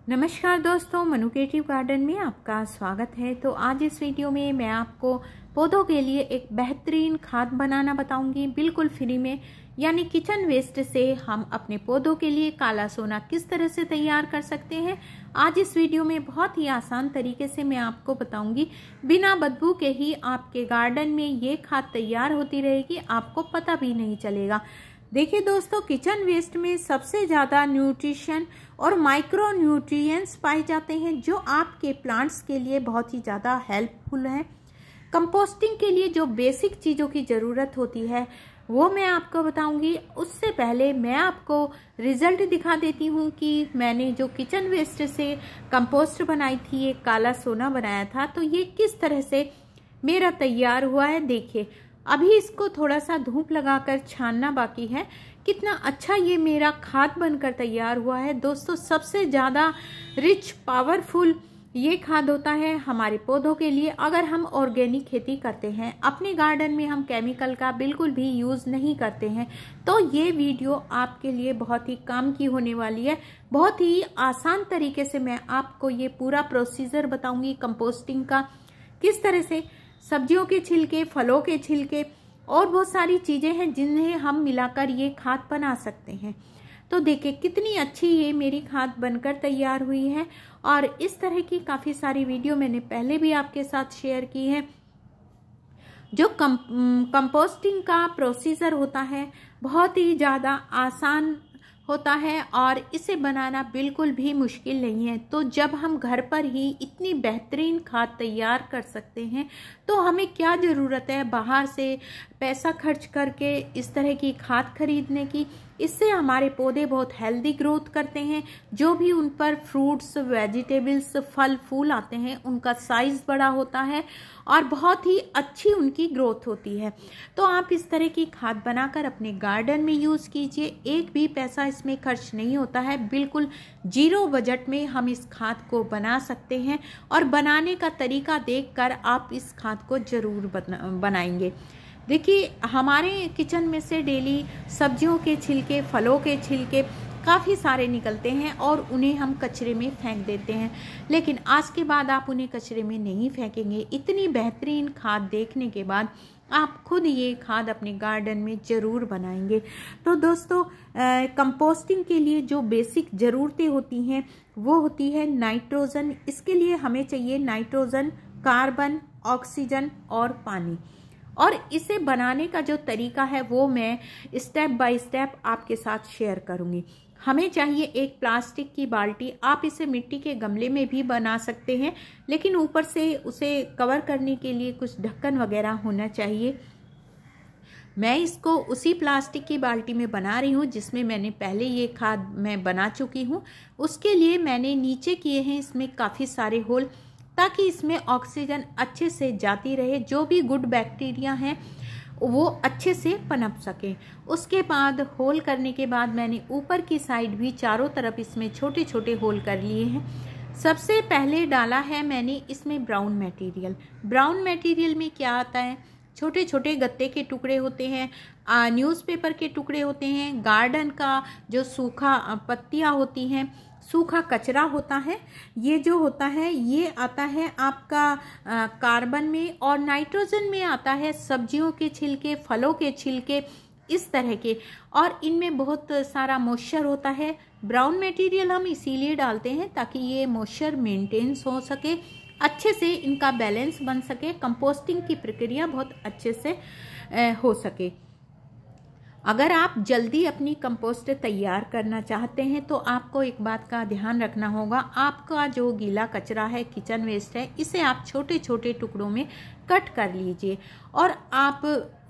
नमस्कार दोस्तों, Manu creative garden में आपका स्वागत है। तो आज इस वीडियो में मैं आपको पौधों के लिए एक बेहतरीन खाद बनाना बताऊंगी, बिल्कुल फ्री में। यानी किचन वेस्ट से हम अपने पौधों के लिए काला सोना किस तरह से तैयार कर सकते हैं। आज इस वीडियो में बहुत ही आसान तरीके से मैं आपको बताऊंगी। बिना बदबू के ही आपके गार्डन में ये खाद तैयार होती रहेगी, आपको पता भी नहीं चलेगा। देखिए दोस्तों, किचन वेस्ट में सबसे ज़्यादा न्यूट्रिशन और माइक्रो न्यूट्रिएंट्स पाए जाते हैं जो आपके प्लांट्स के लिए बहुत ही ज़्यादा हेल्पफुल हैं। कंपोस्टिंग के लिए जो बेसिक चीज़ों की ज़रूरत होती है वो मैं आपको बताऊंगी। उससे पहले मैं आपको रिजल्ट दिखा देती हूँ कि मैंने जो किचन वेस्ट से कंपोस्ट बनाई थी, एक काला सोना बनाया था, तो ये किस तरह से मेरा तैयार हुआ है। देखिए, अभी इसको थोड़ा सा धूप लगाकर छानना बाकी है। कितना अच्छा ये मेरा खाद बनकर तैयार हुआ है। दोस्तों, सबसे ज़्यादा रिच पावरफुल ये खाद होता है हमारे पौधों के लिए अगर हम ऑर्गेनिक खेती करते हैं। अपने गार्डन में हम केमिकल का बिल्कुल भी यूज़ नहीं करते हैं। तो ये वीडियो आपके लिए बहुत ही काम की होने वाली है। बहुत ही आसान तरीके से मैं आपको ये पूरा प्रोसीजर बताऊंगी कंपोस्टिंग का, किस तरह से सब्जियों के छिलके, फलों के छिलके और बहुत सारी चीज़ें हैं जिन्हें हम मिलाकर ये खाद बना सकते हैं। तो देखिए कितनी अच्छी ये मेरी खाद बनकर तैयार हुई है। और इस तरह की काफ़ी सारी वीडियो मैंने पहले भी आपके साथ शेयर की है। जो कंपोस्टिंग का प्रोसीजर होता है बहुत ही ज़्यादा आसान होता है और इसे बनाना बिल्कुल भी मुश्किल नहीं है। तो जब हम घर पर ही इतनी बेहतरीन खाद तैयार कर सकते हैं तो हमें क्या ज़रूरत है बाहर से पैसा खर्च करके इस तरह की खाद खरीदने की। इससे हमारे पौधे बहुत हेल्दी ग्रोथ करते हैं। जो भी उन पर फ्रूट्स, वेजिटेबल्स, फल फूल आते हैं उनका साइज़ बड़ा होता है और बहुत ही अच्छी उनकी ग्रोथ होती है। तो आप इस तरह की खाद बनाकर अपने गार्डन में यूज़ कीजिए। एक भी पैसा इसमें खर्च नहीं होता है, बिल्कुल जीरो बजट में हम इस खाद को बना सकते हैं। और बनाने का तरीका देखकर आप इस खाद को ज़रूर बनाएंगे। देखिए, हमारे किचन में से डेली सब्जियों के छिलके, फलों के छिलके काफ़ी सारे निकलते हैं और उन्हें हम कचरे में फेंक देते हैं। लेकिन आज के बाद आप उन्हें कचरे में नहीं फेंकेंगे। इतनी बेहतरीन खाद देखने के बाद आप खुद ये खाद अपने गार्डन में ज़रूर बनाएंगे। तो दोस्तों, कंपोस्टिंग के लिए जो बेसिक ज़रूरतें होती हैं वो होती है नाइट्रोजन। इसके लिए हमें चाहिए नाइट्रोजन, कार्बन, ऑक्सीजन और पानी। और इसे बनाने का जो तरीका है वो मैं स्टेप बाय स्टेप आपके साथ शेयर करूंगी। हमें चाहिए एक प्लास्टिक की बाल्टी। आप इसे मिट्टी के गमले में भी बना सकते हैं, लेकिन ऊपर से उसे कवर करने के लिए कुछ ढक्कन वगैरह होना चाहिए। मैं इसको उसी प्लास्टिक की बाल्टी में बना रही हूँ जिसमें मैंने पहले ये खाद मैं बना चुकी हूँ। उसके लिए मैंने नीचे किए हैं इसमें काफ़ी सारे होल, ताकि इसमें ऑक्सीजन अच्छे से जाती रहे, जो भी गुड बैक्टीरिया हैं वो अच्छे से पनप सके। उसके बाद होल करने के बाद मैंने ऊपर की साइड भी चारों तरफ इसमें छोटे छोटे होल कर लिए हैं। सबसे पहले डाला है मैंने इसमें ब्राउन मटेरियल। ब्राउन मटेरियल में क्या आता है, छोटे छोटे गत्ते के टुकड़े होते हैं, न्यूज़पेपर के टुकड़े होते हैं, गार्डन का जो सूखा पत्तियाँ होती हैं, सूखा कचरा होता है, ये जो होता है ये आता है आपका कार्बन में, और नाइट्रोजन में आता है सब्जियों के छिलके, फलों के छिलके, इस तरह के। और इनमें बहुत सारा मॉइस्चर होता है। ब्राउन मटेरियल हम इसीलिए डालते हैं ताकि ये मॉइस्चर मेंटेन्स हो सके, अच्छे से इनका बैलेंस बन सके, कंपोस्टिंग की प्रक्रिया बहुत अच्छे से हो सके। अगर आप जल्दी अपनी कंपोस्ट तैयार करना चाहते हैं तो आपको एक बात का ध्यान रखना होगा। आपका जो गीला कचरा है, किचन वेस्ट है, इसे आप छोटे छोटे टुकड़ों में कट कर लीजिए। और आप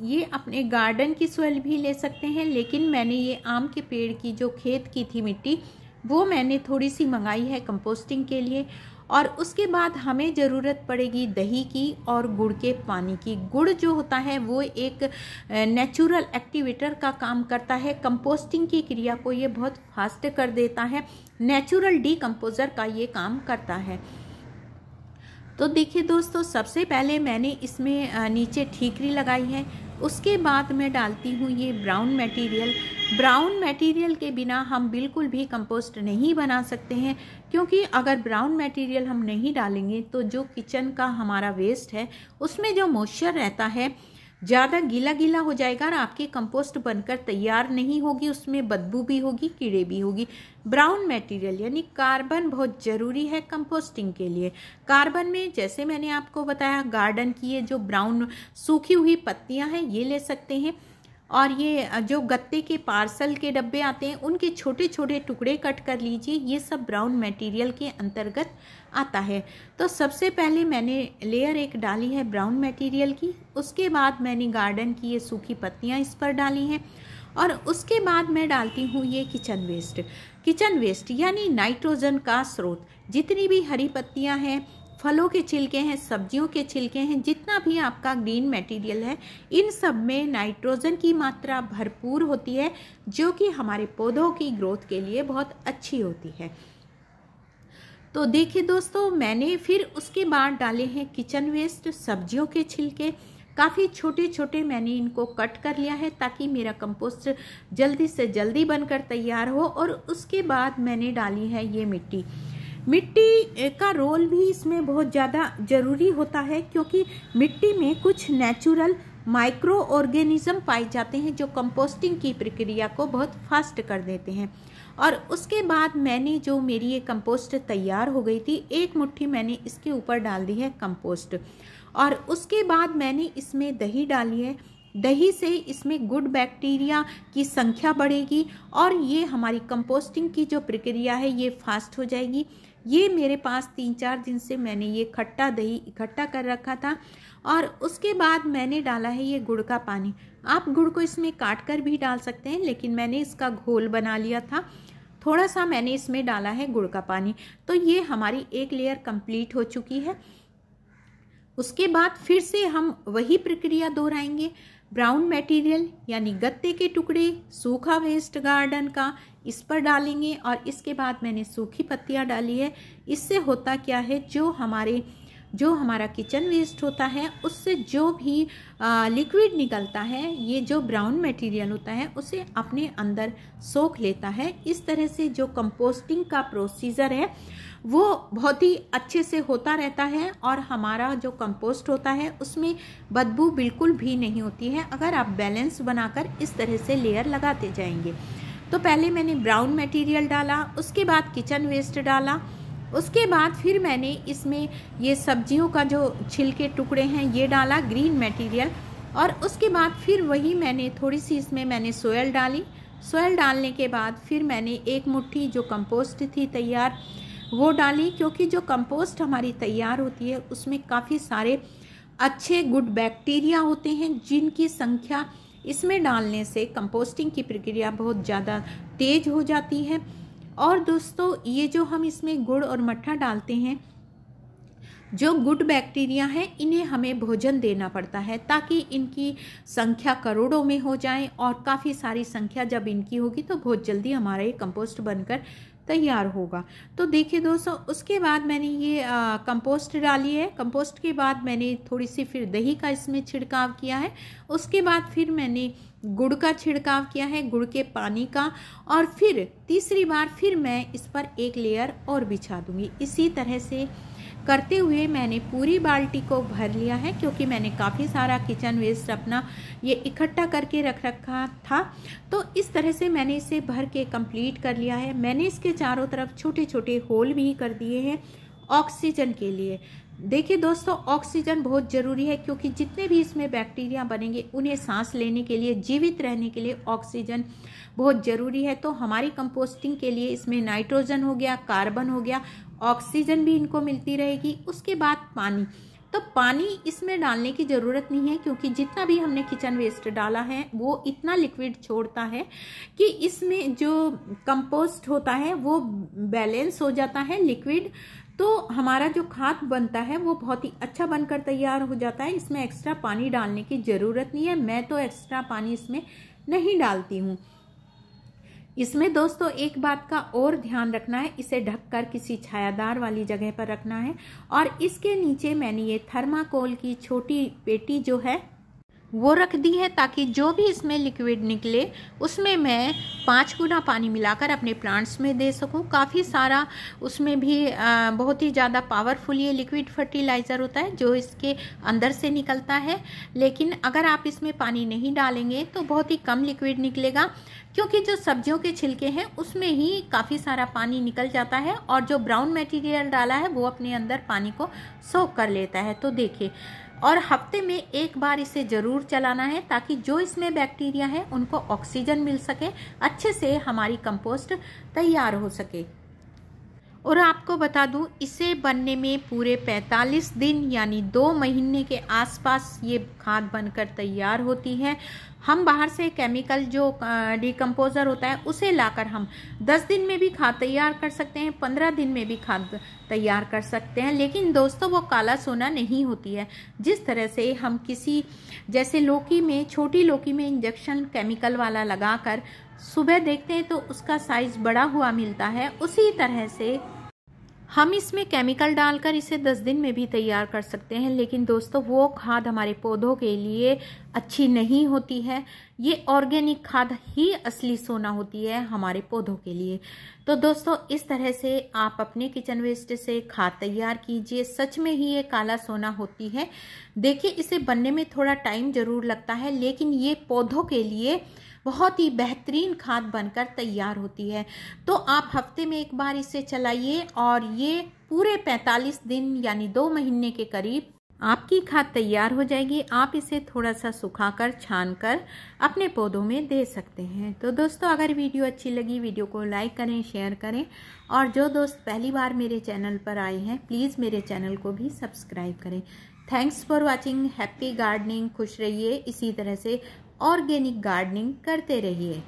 ये अपने गार्डन की सॉइल भी ले सकते हैं, लेकिन मैंने ये आम के पेड़ की जो खेत की थी मिट्टी वो मैंने थोड़ी सी मंगाई है कंपोस्टिंग के लिए। और उसके बाद हमें ज़रूरत पड़ेगी दही की और गुड़ के पानी की। गुड़ जो होता है वो एक नेचुरल एक्टिवेटर का काम करता है। कंपोस्टिंग की क्रिया को ये बहुत फास्ट कर देता है। नेचुरल डीकम्पोजर का ये काम करता है। तो देखिए दोस्तों, सबसे पहले मैंने इसमें नीचे ठीकरी लगाई है। उसके बाद मैं डालती हूँ ये ब्राउन मटेरियल। ब्राउन मटेरियल के बिना हम बिल्कुल भी कंपोस्ट नहीं बना सकते हैं, क्योंकि अगर ब्राउन मटेरियल हम नहीं डालेंगे तो जो किचन का हमारा वेस्ट है उसमें जो मॉइस्चर रहता है ज़्यादा गीला गीला हो जाएगा और आपकी कंपोस्ट बनकर तैयार नहीं होगी, उसमें बदबू भी होगी, कीड़े भी होगी। ब्राउन मटेरियल यानी कार्बन बहुत ज़रूरी है कंपोस्टिंग के लिए। कार्बन में जैसे मैंने आपको बताया, गार्डन की ये जो ब्राउन सूखी हुई पत्तियां हैं ये ले सकते हैं, और ये जो गत्ते के पार्सल के डब्बे आते हैं उनके छोटे छोटे टुकड़े कट कर लीजिए, ये सब ब्राउन मटेरियल के अंतर्गत आता है। तो सबसे पहले मैंने लेयर एक डाली है ब्राउन मटेरियल की, उसके बाद मैंने गार्डन की ये सूखी पत्तियां इस पर डाली हैं, और उसके बाद मैं डालती हूँ ये किचन वेस्ट। किचन वेस्ट यानी नाइट्रोजन का स्रोत, जितनी भी हरी पत्तियां हैं, फलों के छिलके हैं, सब्जियों के छिलके हैं, जितना भी आपका ग्रीन मटेरियल है, इन सब में नाइट्रोजन की मात्रा भरपूर होती है, जो कि हमारे पौधों की ग्रोथ के लिए बहुत अच्छी होती है। तो देखिए दोस्तों, मैंने फिर उसके बाद डाले हैं किचन वेस्ट, सब्जियों के छिलके। काफ़ी छोटे छोटे मैंने इनको कट कर लिया है ताकि मेरा कंपोस्ट जल्दी से जल्दी बनकर तैयार हो। और उसके बाद मैंने डाली है ये मिट्टी। मिट्टी का रोल भी इसमें बहुत ज़्यादा ज़रूरी होता है, क्योंकि मिट्टी में कुछ नेचुरल माइक्रो ऑर्गेनिज्म पाए जाते हैं जो कंपोस्टिंग की प्रक्रिया को बहुत फास्ट कर देते हैं। और उसके बाद मैंने जो मेरी ये कंपोस्ट तैयार हो गई थी, एक मुट्ठी मैंने इसके ऊपर डाल दी है कंपोस्ट। और उसके बाद मैंने इसमें दही डाली है। दही से इसमें गुड बैक्टीरिया की संख्या बढ़ेगी और ये हमारी कंपोस्टिंग की जो प्रक्रिया है ये फास्ट हो जाएगी। ये मेरे पास 3-4 दिन से मैंने ये खट्टा दही इकट्ठा कर रखा था। और उसके बाद मैंने डाला है ये गुड़ का पानी। आप गुड़ को इसमें काट कर भी डाल सकते हैं, लेकिन मैंने इसका घोल बना लिया था, थोड़ा सा मैंने इसमें डाला है गुड़ का पानी। तो ये हमारी एक लेयर कंप्लीट हो चुकी है। उसके बाद फिर से हम वही प्रक्रिया दोहराएंगे। ब्राउन मटेरियल यानी गत्ते के टुकड़े, सूखा वेस्ट गार्डन का, इस पर डालेंगे। और इसके बाद मैंने सूखी पत्तियां डाली है। इससे होता क्या है, जो हमारा किचन वेस्ट होता है उससे जो भी लिक्विड निकलता है, ये जो ब्राउन मटेरियल होता है उसे अपने अंदर सोख लेता है। इस तरह से जो कंपोस्टिंग का प्रोसीजर है वो बहुत ही अच्छे से होता रहता है, और हमारा जो कंपोस्ट होता है उसमें बदबू बिल्कुल भी नहीं होती है, अगर आप बैलेंस बनाकर इस तरह से लेयर लगाते जाएंगे। तो पहले मैंने ब्राउन मटेरियल डाला, उसके बाद किचन वेस्ट डाला, उसके बाद फिर मैंने इसमें ये सब्जियों का जो छिलके टुकड़े हैं ये डाला, ग्रीन मटेरियल। और उसके बाद फिर वही मैंने थोड़ी सी इसमें मैंने सोयल डाली। सोयल डालने के बाद फिर मैंने एक मुट्ठी जो कंपोस्ट थी तैयार वो डाली, क्योंकि जो कंपोस्ट हमारी तैयार होती है उसमें काफ़ी सारे अच्छे गुड बैक्टीरिया होते हैं, जिनकी संख्या इसमें डालने से कंपोस्टिंग की प्रक्रिया बहुत ज़्यादा तेज हो जाती है। और दोस्तों, ये जो हम इसमें गुड़ और मट्ठा डालते हैं, जो गुड बैक्टीरिया हैं इन्हें हमें भोजन देना पड़ता है ताकि इनकी संख्या करोड़ों में हो जाए, और काफ़ी सारी संख्या जब इनकी होगी तो बहुत जल्दी हमारा ये कंपोस्ट बनकर तैयार होगा। तो देखिए दोस्तों, उसके बाद मैंने ये कंपोस्ट डाली है। कंपोस्ट के बाद मैंने थोड़ी सी फिर दही का इसमें छिड़काव किया है। उसके बाद फिर मैंने गुड़ का छिड़काव किया है, गुड़ के पानी का। और फिर तीसरी बार फिर मैं इस पर एक लेयर और बिछा दूंगी। इसी तरह से करते हुए मैंने पूरी बाल्टी को भर लिया है, क्योंकि मैंने काफ़ी सारा किचन वेस्ट अपना ये इकट्ठा करके रख रखा था। तो इस तरह से मैंने इसे भर के कंप्लीट कर लिया है। मैंने इसके चारों तरफ छोटे छोटे होल भी कर दिए हैं ऑक्सीजन के लिए। देखिए दोस्तों, ऑक्सीजन बहुत ज़रूरी है, क्योंकि जितने भी इसमें बैक्टीरिया बनेंगे उन्हें सांस लेने के लिए, जीवित रहने के लिए ऑक्सीजन बहुत ज़रूरी है। तो हमारी कंपोस्टिंग के लिए इसमें नाइट्रोजन हो गया, कार्बन हो गया, ऑक्सीजन भी इनको मिलती रहेगी। उसके बाद पानी, तो पानी इसमें डालने की ज़रूरत नहीं है, क्योंकि जितना भी हमने किचन वेस्ट डाला है वो इतना लिक्विड छोड़ता है कि इसमें जो कंपोस्ट होता है वो बैलेंस हो जाता है लिक्विड। तो हमारा जो खाद बनता है वो बहुत ही अच्छा बनकर तैयार हो जाता है। इसमें एक्स्ट्रा पानी डालने की ज़रूरत नहीं है। मैं तो एक्स्ट्रा पानी इसमें नहीं डालती हूँ। इसमें दोस्तों एक बात का और ध्यान रखना है, इसे ढककर किसी छायादार वाली जगह पर रखना है। और इसके नीचे मैंने ये थर्माकोल की छोटी पेटी जो है वो रख दी है, ताकि जो भी इसमें लिक्विड निकले उसमें मैं 5 गुना पानी मिलाकर अपने प्लांट्स में दे सकूं। काफ़ी सारा उसमें भी बहुत ही ज़्यादा पावरफुल ये लिक्विड फर्टिलाइज़र होता है जो इसके अंदर से निकलता है। लेकिन अगर आप इसमें पानी नहीं डालेंगे तो बहुत ही कम लिक्विड निकलेगा, क्योंकि जो सब्जियों के छिलके हैं उसमें ही काफ़ी सारा पानी निकल जाता है और जो ब्राउन मटेरियल डाला है वो अपने अंदर पानी को सोख कर लेता है। तो देखिए, और हफ्ते में एक बार इसे ज़रूर चलाना है, ताकि जो इसमें बैक्टीरिया है उनको ऑक्सीजन मिल सके, अच्छे से हमारी कंपोस्ट तैयार हो सके। और आपको बता दूं, इसे बनने में पूरे 45 दिन यानी 2 महीने के आसपास ये खाद बनकर तैयार होती है। हम बाहर से केमिकल जो डिकम्पोज़र होता है उसे लाकर हम 10 दिन में भी खाद तैयार कर सकते हैं, 15 दिन में भी खाद तैयार कर सकते हैं। लेकिन दोस्तों, वो काला सोना नहीं होती है। जिस तरह से हम किसी, जैसे लौकी में, छोटी लौकी में इंजेक्शन केमिकल वाला लगाकर सुबह देखते हैं तो उसका साइज बड़ा हुआ मिलता है, उसी तरह से हम इसमें केमिकल डालकर इसे 10 दिन में भी तैयार कर सकते हैं। लेकिन दोस्तों, वो खाद हमारे पौधों के लिए अच्छी नहीं होती है। ये ऑर्गेनिक खाद ही असली सोना होती है हमारे पौधों के लिए। तो दोस्तों, इस तरह से आप अपने किचन वेस्ट से खाद तैयार कीजिए। सच में ही ये काला सोना होती है। देखिए, इसे बनने में थोड़ा टाइम जरूर लगता है, लेकिन ये पौधों के लिए बहुत ही बेहतरीन खाद बनकर तैयार होती है। तो आप हफ्ते में एक बार इसे चलाइए और ये पूरे 45 दिन यानी 2 महीने के करीब आपकी खाद तैयार हो जाएगी। आप इसे थोड़ा सा सुखाकर, छानकर अपने पौधों में दे सकते हैं। तो दोस्तों, अगर वीडियो अच्छी लगी, वीडियो को लाइक करें, शेयर करें, और जो दोस्त पहली बार मेरे चैनल पर आए हैं प्लीज़ मेरे चैनल को भी सब्सक्राइब करें। Thanks for watching. Happy gardening. खुश रहिए, इसी तरह से ऑर्गेनिक गार्डनिंग करते रहिए।